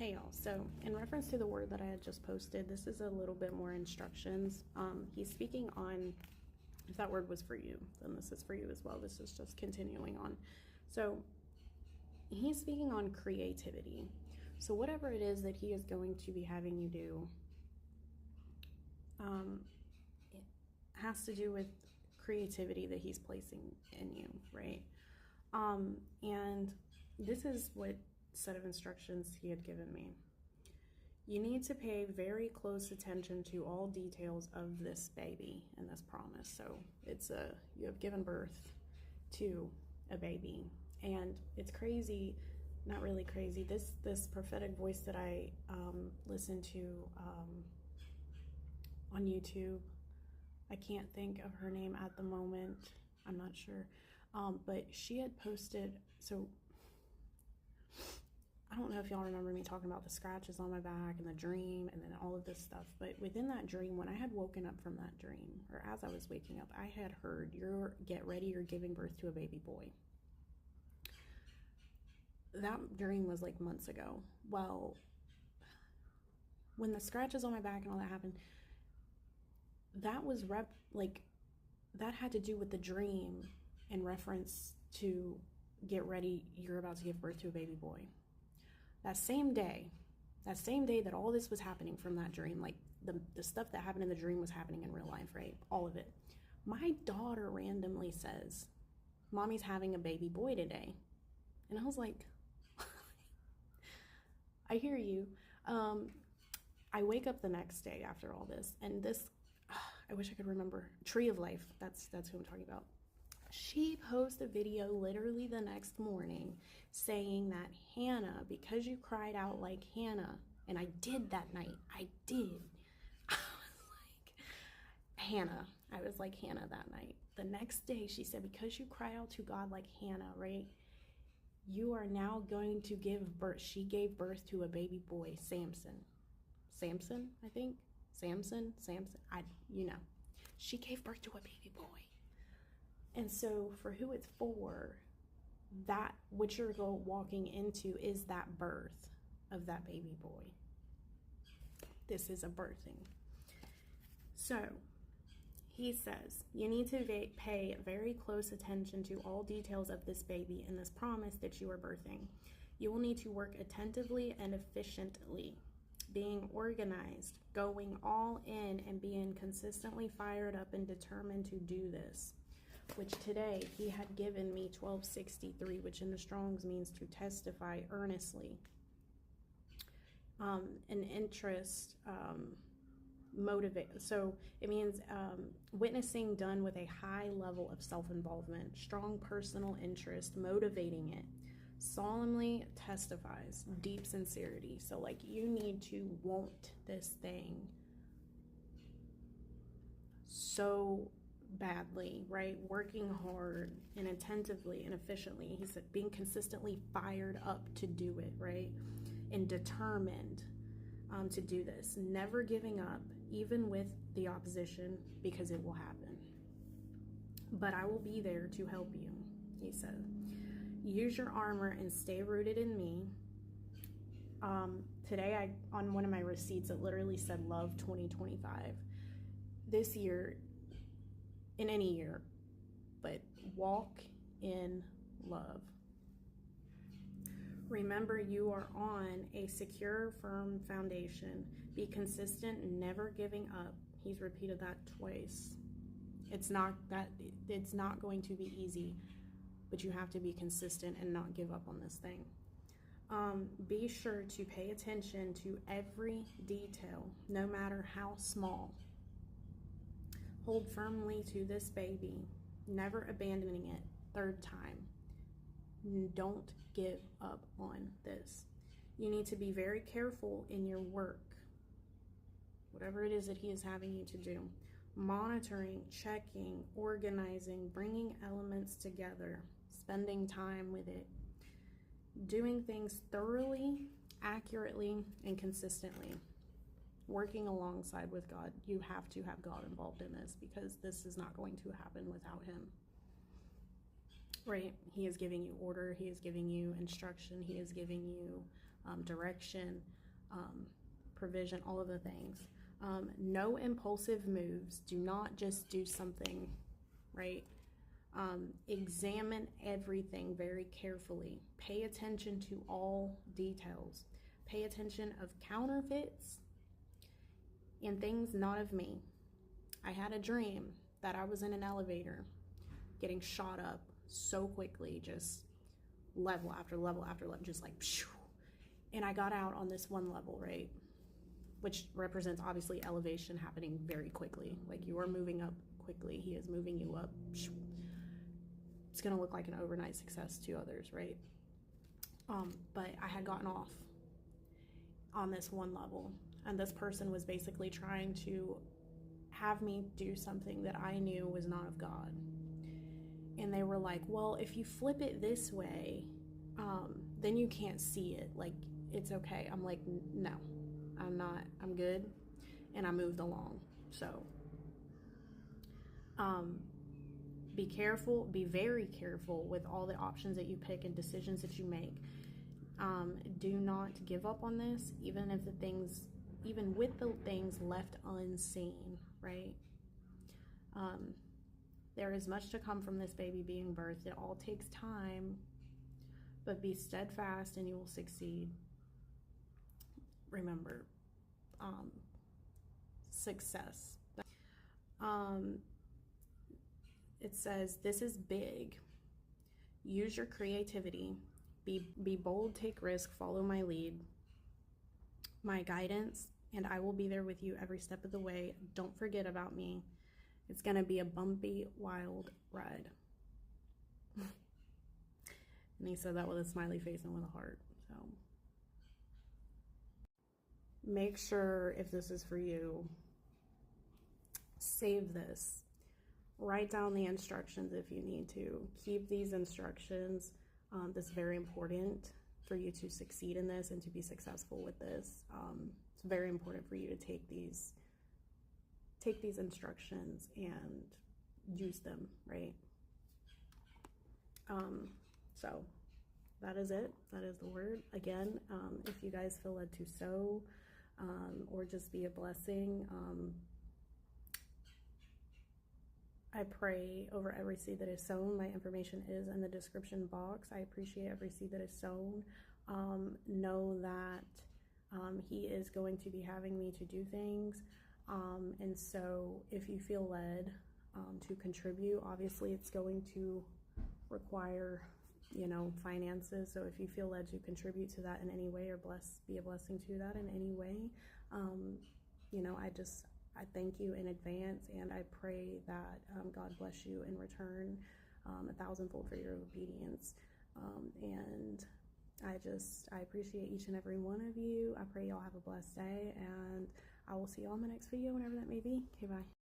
Hey y'all, so in reference to the word that I had just posted, this is a little bit more instructions. He's speaking on, if that word was for you, then this is for you as well. This is just continuing on. So he's speaking on creativity. So whatever it is that he is going to be having you do, it has to do with creativity that he's placing in you, right? And this is what set of instructions he had given me. You need to pay very close attention to all details of this baby and this promise. So you have given birth to a baby, and it's crazy, not really crazy. This prophetic voice that I listened to on YouTube, I can't think of her name at the moment. I'm not sure, but she had posted. So I don't know if y'all remember me talking about the scratches on my back and the dream and then all of this stuff, but within that dream, when I had woken up from that dream, or as I was waking up, I had heard, get ready, you're giving birth to a baby boy. That dream was like months ago. Well, when the scratches on my back and all that happened, that was that had to do with the dream in reference to get ready, you're about to give birth to a baby boy. That same day that all this was happening from that dream, like the stuff that happened in the dream was happening in real life, right? All of it. My daughter randomly says, Mommy's having a baby boy today. And I was like, I hear you. I wake up the next day after all this, and I wish I could remember. Tree of Life, that's who I'm talking about. She posted a video literally the next morning saying that, Hannah, because you cried out like Hannah, and I did that night, I was like Hannah that night. The next day she said, because you cry out to God like Hannah, right, you are now going to give birth. She gave birth to a baby boy, Samson, I think. Samson. She gave birth to a baby boy. And so for who it's for, that what you're walking into is that birth of that baby boy. This is a birthing. So he says, you need to pay very close attention to all details of this baby and this promise that you are birthing. You will need to work attentively and efficiently, being organized, going all in, and being consistently fired up and determined to do this. Which today he had given me 1263, which in the Strong's means to testify earnestly. An interest, motivate. So it means witnessing done with a high level of self-involvement, strong personal interest, motivating it. Solemnly testifies, deep sincerity. So like you need to want this thing so badly, right? Working hard and attentively and efficiently. He said being consistently fired up to do it, right? And determined to do this. Never giving up, even with the opposition, because it will happen. But I will be there to help you, he said. Use your armor and stay rooted in me. Today, on one of my receipts, it literally said love 2025. This year, in any year, but walk in love. Remember, you are on a secure, firm foundation. Be consistent, never giving up. He's repeated that twice. It's not going to be easy, but you have to be consistent and not give up on this thing. Be sure to pay attention to every detail, no matter how small. Hold firmly to this baby, never abandoning it. Third time. Don't give up on this. You need to be very careful in your work, whatever it is that he is having you to do. Monitoring, checking, organizing, bringing elements together, spending time with it, doing things thoroughly, accurately, and consistently. Working alongside with God. You have to have God involved in this, because this is not going to happen without him. Right? He is giving you order. He is giving you instruction. He is giving you direction, provision, all of the things. No impulsive moves. Do not just do something, right? Examine everything very carefully. Pay attention to all details. Pay attention of counterfeits and things not of me. I had a dream that I was in an elevator getting shot up so quickly, just level after level after level, just like phew. And I got out on this one level, right? Which represents obviously elevation happening very quickly. Like you are moving up quickly. He is moving you up. It's going to look like an overnight success to others, right? But I had gotten off on this one level, and this person was basically trying to have me do something that I knew was not of God. And they were like, well, if you flip it this way, then you can't see it. Like, it's okay. I'm like, no, I'm not. I'm good. And I moved along. So, be careful. Be very careful with all the options that you pick and decisions that you make. Do not give up on this, even with the things left unseen, right? There is much to come from this baby being birthed. It all takes time, but be steadfast and you will succeed. Remember, success. It says, this is big. Use your creativity. Be bold, take risk, follow my lead, my guidance, and I will be there with you every step of the way. Don't forget about me. It's going to be a bumpy, wild ride. And he said that with a smiley face and with a heart. So make sure, if this is for you, save this. Write down the instructions if you need to. Keep these instructions. This is very important for you to succeed in this and to be successful with this. It's very important for you to take these instructions and use them, right? So that is it. That is the word. Again, if you guys feel led to sow or just be a blessing, I pray over every seed that is sown. My information is in the description box. I appreciate every seed that is sown. Know that he is going to be having me to do things. And so if you feel led to contribute, obviously it's going to require, finances. So if you feel led to contribute to that in any way or be a blessing to that in any way, I thank you in advance, and I pray that God bless you in return 1,000-fold for your obedience. And I appreciate each and every one of you. I pray y'all have a blessed day, and I will see y'all in my next video, whenever that may be. Okay, bye.